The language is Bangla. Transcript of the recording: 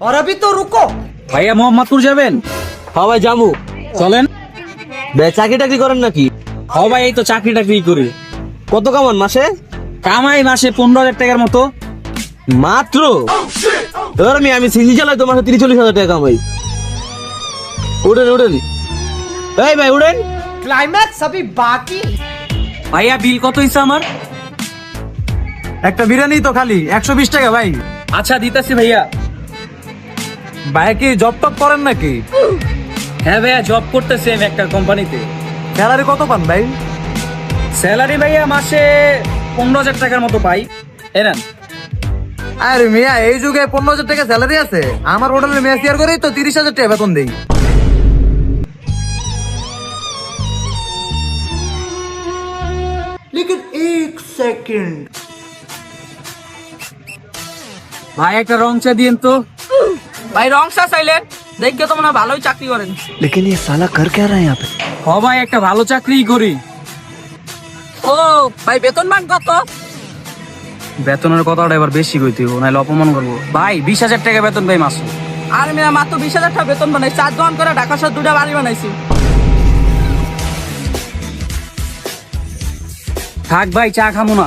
और अभी तो रुको। ভাইয়া মোহাম্মদপুর যাবেন? হ্যাঁ ভাই যাবো। চলেন। ভাই চাকরি টাকরি করেন নাকি? হ ভাই, এই তো চাকরি টাকরি করি। কত কামান মাসে? কামাই মাসে 15,000 টাকার মতো। মাত্র? এবার আমি সিজি চালাই তো মাসে 30-40 হাজার টাকা কামাই। উঠেন উঠেন, এই ভাই উঠেন। क्लाइमैक्स अभी बाकी। ভাইয়া বিল কত হইছে আমার? একটা বিরিয়ানি তো খালি 120 টাকা ভাই। আচ্ছা দিতেছি ভাইয়া। ভাই কি জব টপ করেন নাকি? হ্যাঁ ভাইয়া, জব করতেছি আমি একটা কোম্পানিতে। স্যালারি কত পান ভাই? স্যালারি ভাইয়া মাসে 15,000 টাকার মতো পাই। এরেন। আরে মিয়া, এই যুগে 15,000 টাকা স্যালারি আছে? আমার হোটেলে মেস ইয়ার করেই তো 30,000 টাকা বেতন দেই। लेकिन एक सेकंड। ভাই একটা রং চা দিয়েন তো। ভাই রং চা চাইলেন? দেখে তো মনে হয় ভালোই চাকরি করেন। लेकिन ये साला कर क्या रहा है यहाँ पे? হ ভাই, একটা ভালো চাকরিই করি। ও ভাই, বেতন মান কত? বেতনের কথাটা এবার বেশি কইতে হইব, নাহলে অপমান করবো। ভাই 20,000 টাকা বেতন পাই মাসে। আর মেয়ে মাত্র 20,000 টাকা বেতন বানাইছি, 4 দোকান করে ঢাকা শহর 2টা বাড়ি বানাইছি। থাক ভাই, চা খামো না।